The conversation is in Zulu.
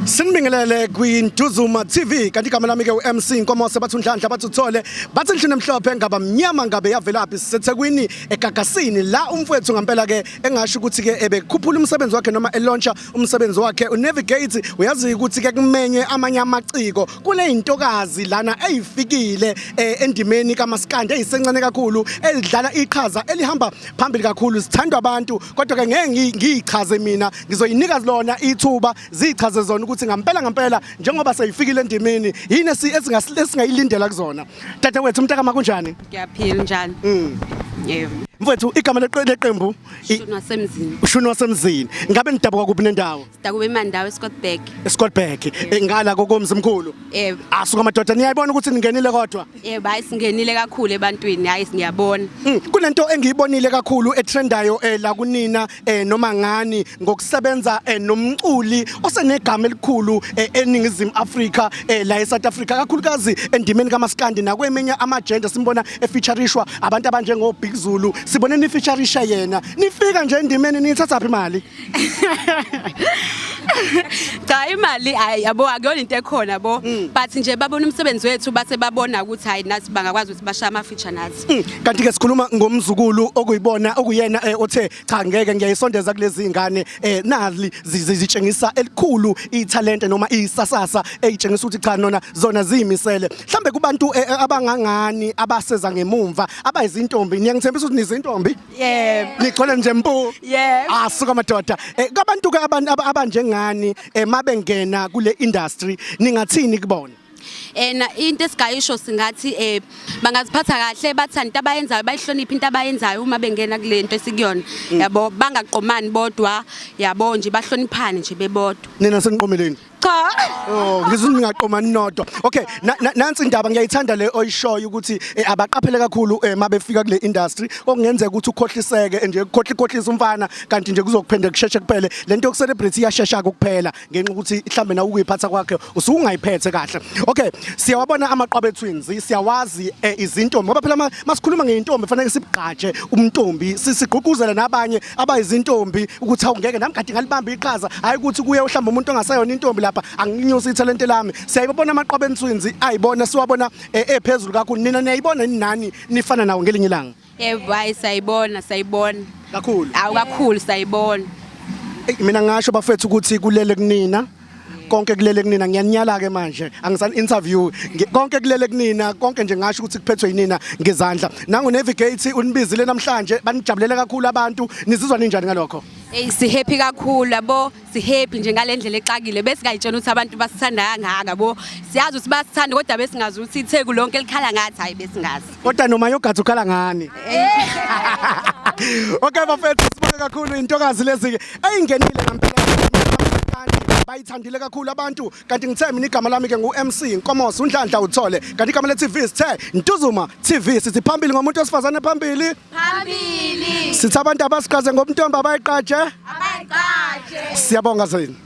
Sinibingelele kwiNduzuma TV kanti igama lami ke uMC Nkomosi bathi uNhlanhla bathi uthole bathi nhlini emhlophe ngaba mnyama ngabe yavelaphi siseThekwini eGagasini la umfowethu ngempela ke engasho ukuthi ke ebekhuphula umsebenzi wakhe noma elauncha umsebenzi wakhe uNavigate uyazi ukuthi ke kumenye amanye amaciko kule intokazi lana eyifikile endimeni kaMaskandi eyisencane kakhulu elidlala iqhaza elihamba phambili kakhulu sithandwa abantu kodwa ke ngeke ngiyichaze mina ngizoyinika lona ithuba zichaze zona ukuthi ngampela njengoba seyifikile endimeni yini esingayilindela kuzona dadewethu umntakama kunjani Ngiyaphila njani yebo mfowethu igama leqembu Ushuni wasemzini Ushuni wasemzini ngabe nidabuka kuphi nendawo Sidakuba emandawo eScottburg eScottburg ngala kokomzimkhulu yebo asuka amadoda niyayibona ukuthi ningenile kodwa yebo hayi singenile kakhulu ebantwini hayi ngiyabona kunento engiyibonile kakhulu etrendayo la kunina noma ngani ngokusebenza nomculi osenegama elikhulu eningizimu Afrika la eSouth Africa kakhulukazi endimeni kaMaskandi nakweminye amagender simbona efeaturishwa abantu abanjengo Big Zulu sibone nifeaturisha yena nifika nje endimeni nithatha phi imali cha imali yabo akuyona into ekhona bo but nje babona umsebenzi wethu base babona ukuthi hayi nathi bangakwazi ukuthi bashaya ama feature nathi kanti ke sikhuluma ngomzukulu okuyibona okuyena othe cha ngeke ngiyayisondeza kulezi ingane nali zitshengisa elikhulu italente noma isasasa eyitshengisa ukuthi cha nona zona ziyimisele mhlambe kubantu abangangani abaseza ngemumva abayizintombi ngiyangithembisa ukuthi nizintombi yebo nigcwele nje mpu yebo asuka amadoda kabantu ke abanjengani mabengena kule industry ningathini kubona into esigayisho singathi bangaziphatha kahle bathanda into abayenzayo bayihlonipha into abayenzayo uma bengena kule nto esikuyona yabo bangaqomani bodwa yabo nje bahloniphane nje bebodwa nina seniqomeleni cha ngizwe ningaqomani nodwa okay nansi indaba ngiyayithanda le oyishoyo ukuthi abaqaphele kakhulu mabefika kule industry okungenzeka ukuthi ukhohliseke nje ukhohlisa umfana kanti nje kuzokuphendeka kusheshe kuphele lento yokucelebrate iyashesha ukuphela ngenxa ukuthi mhlambe na ukuyiphatha kwakhe usungayiphethe kahle okay siyawabona amaqwabe twins siyawazi izintombi ngoba phela masikhuluma ngeintombi fanele sibugqaje umntombi sigqugquzela nabanye abayizintombi ukuthi awungeke nami kade ngalibamba iqhaza hayi ukuthi kuye uhlamba umuntu ongasayona intombi lapha anginyusa italente lami siyayibona amaqwabe twins ayibona siwabona ephezulu kakhulu nina niyayibona nani nifana nawo ngelinye ilanga yebo hayi sayibona kakhulu kakhulu sayibona mina ngasho bafethu ukuthi kulele kunina konke kulele kunina ngiyaninyala ke manje angisani interview konke kulele kunina konke nje ngasho ukuthi kuphethwe yinina ngezandla nangu Navigate unibizile namhlanje banijabulele kakhulu abantu nizizwa ninjani ngalokho si happy kakhulu yabo si happy nje ngalendlela exakile bese ngayitshela ukuthi abantu basithanda kangaka yabo siyazi ukuthi basithanda kodwa besingazi ukuthi itheku lonke likhala ngathi hayi besingazi kodwa noma yogathi ukhala ngani okay bafethu sibonge kakhulu intokazi lezi ayingenile ngempela bayithandile kakhulu abantu kanti ngithe mina igama lami ke nguMC Nkomosi uNhlanhla uthole kanti igama leTV sithe Nduzuma TV sithi phambili ngomuntu osifazane phambili sithi abantu abasiqhaze ngobuntombi abayiqhaje abayiqhaje siyabonga sini